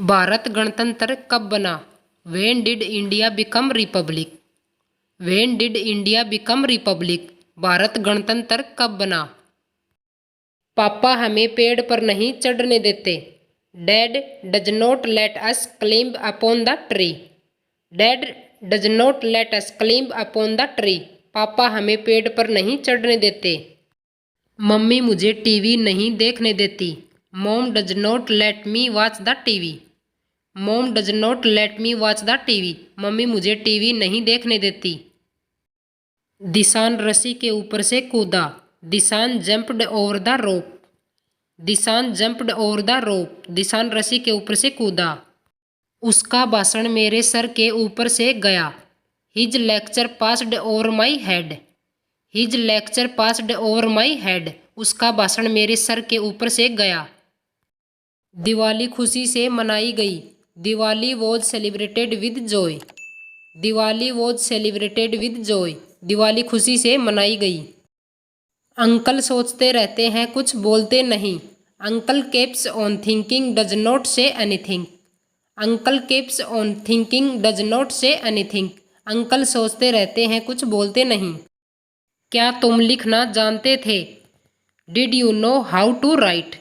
भारत गणतंत्र कब बना? When did India become republic? When did India become republic? Bharat गणतंत्र कब बना? पापा हमें पेड़ पर नहीं चढ़ने देते। Dad does not let us climb upon the tree. Dad does not let us climb upon the tree. पापा हमें पेड़ पर नहीं चढ़ने देते। मम्मी मुझे टीवी नहीं देखने देती। Mom does not let me watch the TV. Mom does not let me watch the TV. मम्मी मुझे टीवी नहीं देखने देती। दिशान रस्सी के ऊपर से कूदा। Dishan jumped over the rope. Dishan jumped over the rope. Dishan रस्सी के ऊपर से कूदा। उसका भाषण मेरे सर के ऊपर से गया। His lecture passed over my head. His lecture passed over my head. उसका भाषण मेरे सर के ऊपर से गया। दिवाली खुशी से मनाई गई। Diwali was celebrated with Joy. Diwali was celebrated with Joy. Diwali खुशी से मनाई गई। अंकल सोचते रहते हैं कुछ बोलते नहीं। Uncle keeps on thinking does not say anything. Uncle keeps on thinking does not say anything. Uncle सोचते रहते हैं कुछ बोलते नहीं। क्या तुम लिखना जानते थे? Did you know how to write?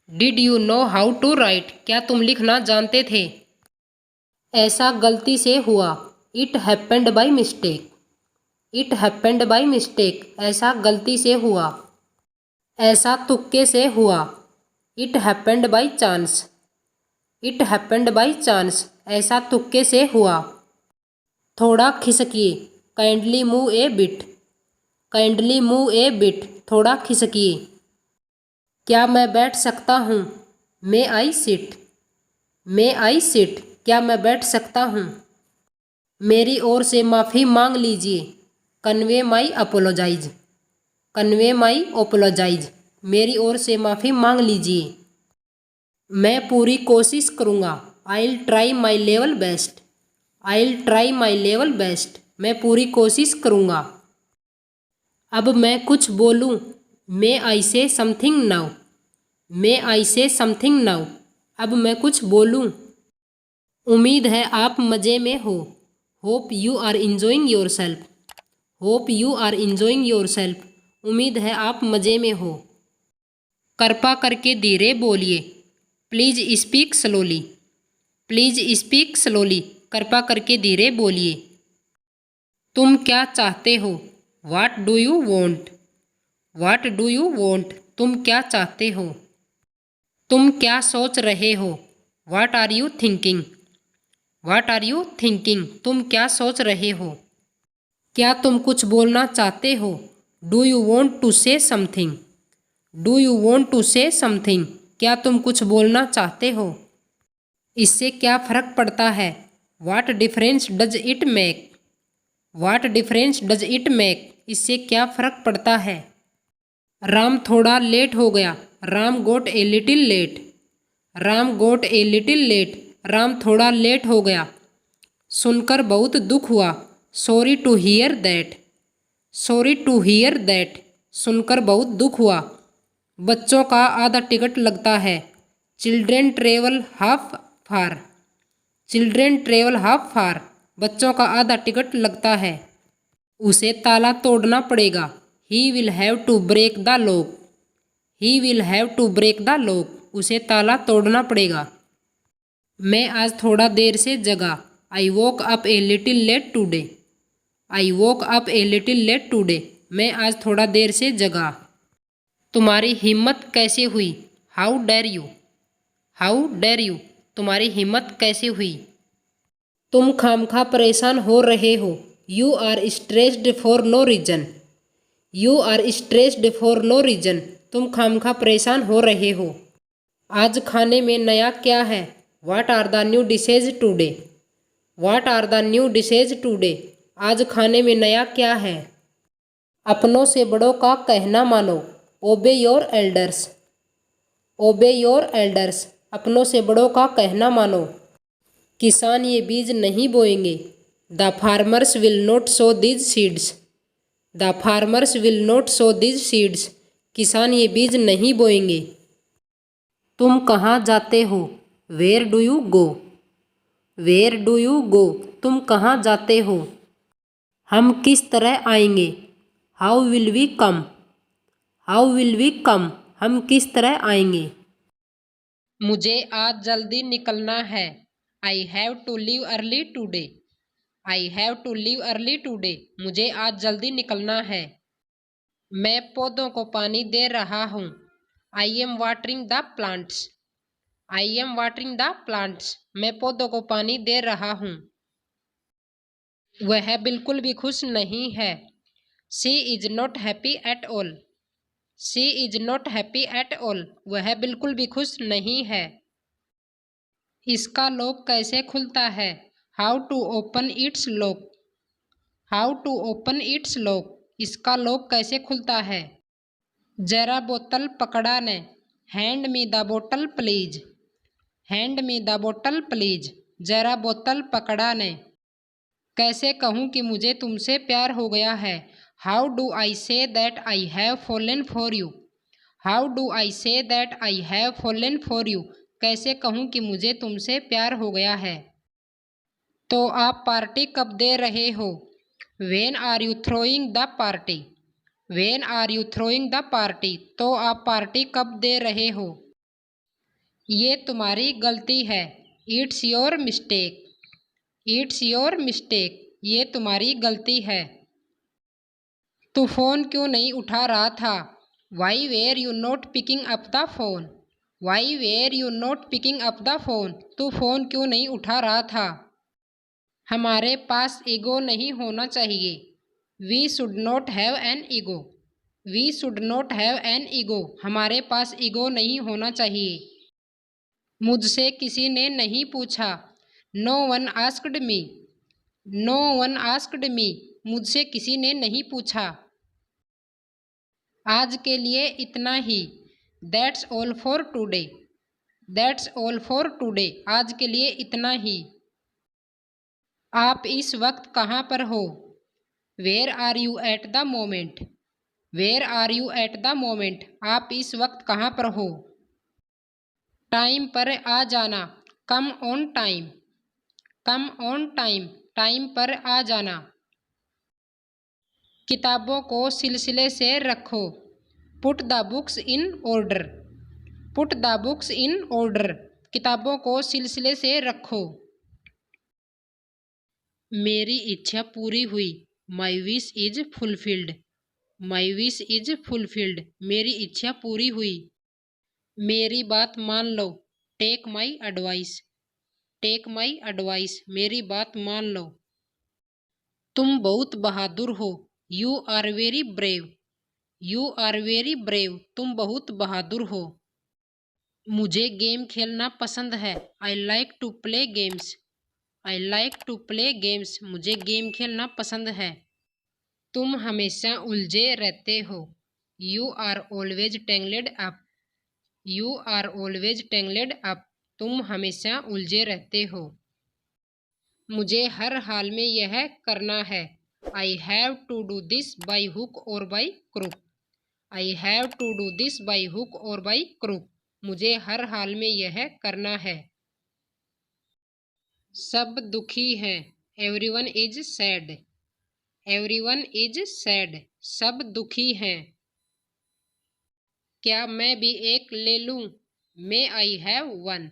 Did you know how to write? क्या तुम लिखना जानते थे? ऐसा गलती से हुआ। It happened by mistake. It happened by mistake. ऐसा गलती से हुआ। ऐसा तुक्के से हुआ। It happened by chance. It happened by chance. ऐसा तुक्के से हुआ। थोड़ा खिसकिए। Kindly move a bit. Kindly move a bit. थोड़ा खिसकिए। क्या मैं बैठ सकता हूँ? May I sit? May I sit? क्या मैं बैठ सकता हूँ? मेरी ओर से माफ़ी मांग लीजिए। Convey my apologize. Convey my apologize. मेरी ओर से माफ़ी मांग लीजिए। मैं पूरी कोशिश करूँगा। I'll try my level best. I'll try my level best. मैं पूरी कोशिश करूँगा। अब मैं कुछ बोलूँ। May I say something now? May I say something now? अब मैं कुछ बोलूँ। उम्मीद है आप मज़े में हो। Hope you are enjoying yourself. Hope you are enjoying yourself. उम्मीद है आप मज़े में हो। कृपा करके धीरे बोलिए। Please speak slowly. Please speak slowly. कृपा करके धीरे बोलिए। तुम क्या चाहते हो? What do you want? What do you want? तुम क्या चाहते हो? तुम क्या सोच रहे हो? What are you thinking? What are you thinking? तुम क्या सोच रहे हो? क्या तुम कुछ बोलना चाहते हो? Do you want to say something? Do you want to say something? क्या तुम कुछ बोलना चाहते हो? इससे क्या फ़र्क पड़ता है? What difference does it make? What difference does it make? इससे क्या फ़र्क पड़ता है? राम थोड़ा लेट हो गया। Ram got a little late. Ram got a little late. Ram थोड़ा लेट हो गया। सुनकर बहुत दुख हुआ। Sorry to hear that. Sorry to hear that. सुनकर बहुत दुख हुआ। बच्चों का आधा टिकट लगता है। Children travel half far. Children travel half far. बच्चों का आधा टिकट लगता है। उसे ताला तोड़ना पड़ेगा। He will have to break the lock. He will have to break the lock. उसे ताला तोड़ना पड़ेगा। मैं आज थोड़ा देर से जगा। I woke up a little late today. I woke up a little late today. मैं आज थोड़ा देर से जगा। तुम्हारी हिम्मत कैसे हुई? How dare you? How dare you? तुम्हारी हिम्मत कैसे हुई? तुम खामखा परेशान हो रहे हो। You are stressed for no reason. You are stressed for no reason. तुम खामखा परेशान हो रहे हो। आज खाने में नया क्या है? What are the new dishes today? What are the new dishes today? आज खाने में नया क्या है? अपनों से बड़ों का कहना मानो। Obey your elders. Obey your elders. अपनों से बड़ों का कहना मानो। किसान ये बीज नहीं बोएंगे। The farmers will not sow these seeds. The farmers will not sow these seeds. किसान ये बीज नहीं बोएंगे। तुम कहाँ जाते हो? Where do you go, where do you go, तुम कहाँ जाते हो। हम किस तरह आएंगे, how will we come, how will we come, हम किस तरह आएंगे। मुझे आज जल्दी निकलना है, I have to leave early today, I have to leave early today, मुझे आज जल्दी निकलना है। मैं पौधों को पानी दे रहा हूँ, I am watering the plants, I am watering the plants, मैं पौधों को पानी दे रहा हूँ। वह बिल्कुल भी खुश नहीं है, she is not happy at all, she is not happy at all, वह बिल्कुल भी खुश नहीं है। इसका लॉक कैसे खुलता है, how to open its lock, how to open its lock, इसका लॉक कैसे खुलता है। जरा बोतल पकड़ा ने, हैंड मी द बोतल प्लीज, हैंड मी द बोतल प्लीज, जरा बोतल पकड़ा ने। कैसे कहूँ कि मुझे तुमसे प्यार हो गया है, how do I say that I have fallen for you, how do I say that I have fallen for you, कैसे कहूँ कि मुझे तुमसे प्यार हो गया है। तो आप पार्टी कब दे रहे हो, when are you throwing the party, when are you throwing the party, तो आप पार्टी कब दे रहे हो। ये तुम्हारी गलती है, it's your mistake, it's your mistake, ये तुम्हारी गलती है। तू फ़ोन क्यों नहीं उठा रहा था, why were you not picking up the phone, why were you not picking up the phone, तू फ़ोन क्यों नहीं उठा रहा था। हमारे पास ईगो नहीं होना चाहिए, we should not have an ego, we should not have an ego, हमारे पास ईगो नहीं होना चाहिए। मुझसे किसी ने नहीं पूछा, no one asked me, no one asked me, मुझसे किसी ने नहीं पूछा। आज के लिए इतना ही, that's all for today, that's all for today, आज के लिए इतना ही। आप इस वक्त कहाँ पर हो, where are you at the moment, where are you at the moment, आप इस वक्त कहाँ पर हो। टाइम पर आ जाना, come on time, come on time, time पर आ जाना। किताबों को सिलसिले से रखो, put the books in order, put the books in order, किताबों को सिलसिले से रखो। मेरी इच्छा पूरी हुई, my wish is fulfilled, my wish is fulfilled, मेरी इच्छा पूरी हुई। मेरी बात मान लो, take my advice, take my advice, मेरी बात मान लो। तुम बहुत बहादुर हो, you are very brave, you are very brave, तुम बहुत बहादुर हो। मुझे गेम खेलना पसंद है, I like to play games, I like to play games, मुझे गेम खेलना पसंद है। तुम हमेशा उलझे रहते हो, you are always tangled up, you are always tangled up, तुम हमेशा उलझे रहते हो। मुझे हर हाल में यह करना है, I have to do this by hook or by crook, I have to do this by hook or by crook, मुझे हर हाल में यह करना है। सब दुखी हैं, everyone is sad, everyone is sad, सब दुखी हैं। क्या मैं भी एक ले लूं, may I have one,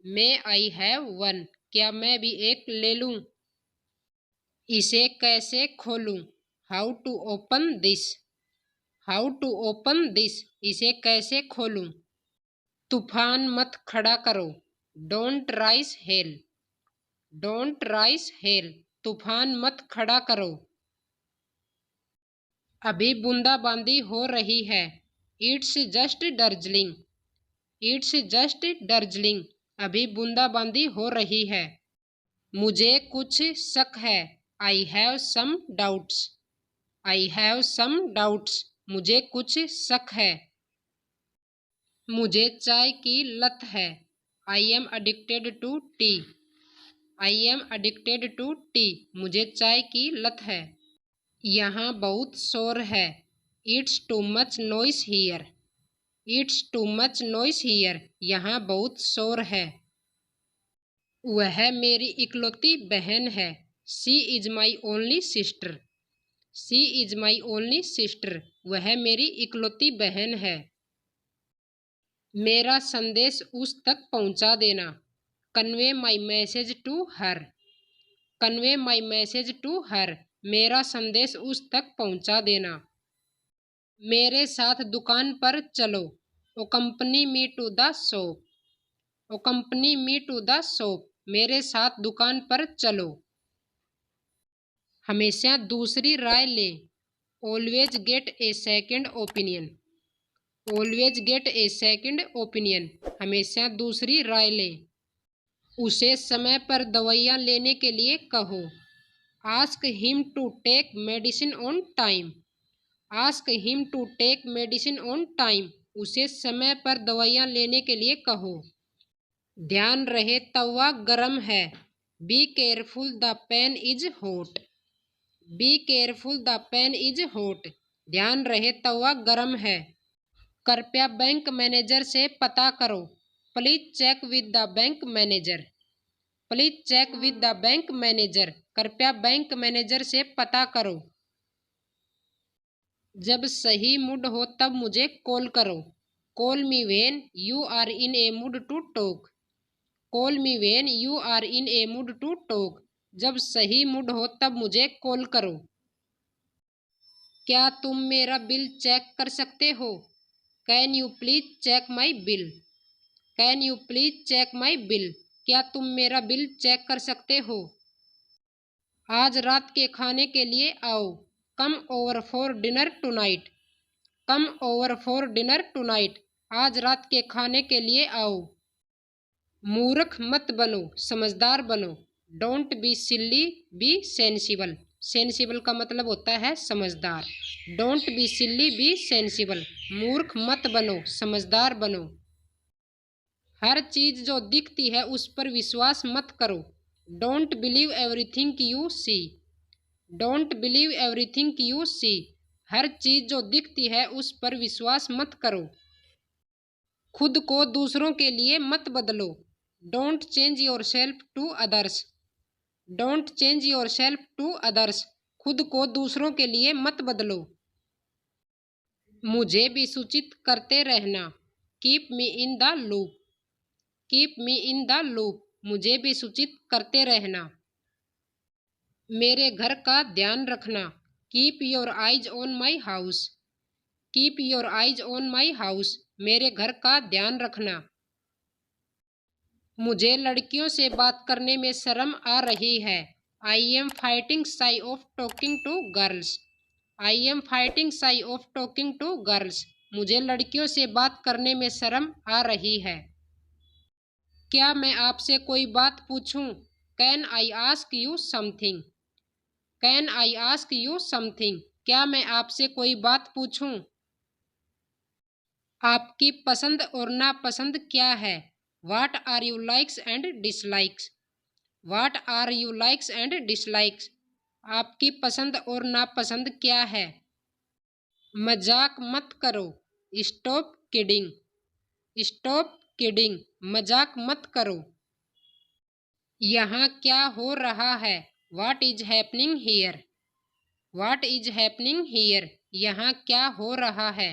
may I have one, क्या मैं भी एक ले लूं। इसे कैसे खोलूं, how to open this, how to open this, इसे कैसे खोलूं। तूफान मत खड़ा करो, don't raise hell, don't raise hell, तूफान मत खड़ा करो। अभी बूंदाबांदी हो रही है, it's just drizzling, it's just Darjeeling, अभी बूंदाबांदी हो रही है। मुझे कुछ शक है, I have some doubts, I have some doubts, मुझे कुछ शक है। मुझे चाय की लत है, I am addicted to tea, I am addicted to tea, मुझे चाय की लत है। यहाँ बहुत शोर है, it's too much noise here, it's too much noise here, यहाँ बहुत शोर है। वह मेरी इकलौती बहन है। She is my only sister. She is my only sister. वह मेरी इकलौती बहन है। मेरा संदेश उस तक पहुंचा देना। Convey my message to her. Convey my message to her. मेरा संदेश उस तक पहुंचा देना। मेरे साथ दुकान पर चलो। Accompany me to the shop. Accompany me to the shop. मेरे साथ दुकान पर चलो। हमेशा दूसरी राय लें। Always get a second opinion. Always get a second opinion. हमेशा दूसरी राय लें। उसे समय पर दवाइयाँ लेने के लिए कहो। Ask him to take medicine on time. Ask him to take medicine on time. उसे समय पर दवाइयाँ लेने के लिए कहो। ध्यान रहे तवा गर्म है। Be careful the pan is hot. Be careful the pan is hot. ध्यान रहे तवा गर्म है। कृपया बैंक मैनेजर से पता करो। Please check with the bank manager. Please check with the bank manager. कृपया बैंक मैनेजर से पता करो। जब सही मूड हो तब मुझे कॉल करो। Call me when you are in a mood to talk. Call me when you are in a mood to talk. जब सही मूड हो तब मुझे कॉल करो। क्या तुम मेरा बिल चेक कर सकते हो? Can you please check my bill. Can you please check my bill. क्या तुम मेरा बिल चेक कर सकते हो? आज रात के खाने के लिए आओ। Come over for dinner tonight. Come over for dinner tonight. आज रात के खाने के लिए आओ। मूर्ख मत बनो, समझदार बनो। Don't be silly, be sensible. Sensible का मतलब होता है समझदार। Don't be silly, be sensible. मूर्ख मत बनो, समझदार बनो। हर चीज जो दिखती है उस पर विश्वास मत करो। Don't believe everything you see. Don't believe everything you see. हर चीज जो दिखती है उस पर विश्वास मत करो। खुद को दूसरों के लिए मत बदलो। Don't change yourself to others. Don't change yourself to others. खुद को दूसरों के लिए मत बदलो। मुझे भी सूचित करते रहना। Keep me in the loop. Keep me in the loop. मुझे भी सूचित करते रहना। मेरे घर का ध्यान रखना। Keep your eyes on my house. Keep your eyes on my house. मेरे घर का ध्यान रखना। मुझे लड़कियों से बात करने में शर्म आ रही है। I am fighting shy of talking to girls. I am fighting shy of talking to girls. मुझे लड़कियों से बात करने में शर्म आ रही है। क्या मैं आपसे कोई बात पूछूं? Can I ask you something. Can I ask you something. क्या मैं आपसे कोई बात पूछूं? आपकी पसंद और नापसंद क्या है? What are you likes and dislikes? What are you likes and dislikes? आपकी पसंद और नापसंद क्या है? मजाक मत करो। Stop kidding. Stop kidding. मजाक मत करो। यहाँ क्या हो रहा है? What is happening here? What is happening here? यहाँ क्या हो रहा है?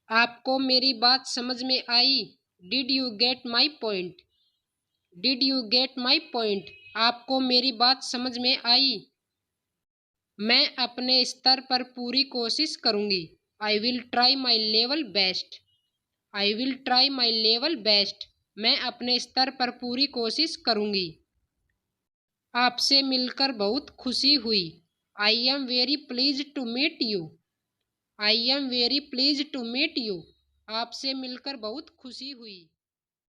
आपको मेरी बात समझ में आई? Did you get my point? Did you get my point? आपको मेरी बात समझ में आई? मैं अपने स्तर पर पूरी कोशिश करूंगी। I will try my level best. I will try my level best. मैं अपने स्तर पर पूरी कोशिश करूंगी। आपसे मिलकर बहुत खुशी हुई। I am very pleased to meet you. I am very pleased to meet you. आपसे मिलकर बहुत खुशी हुई।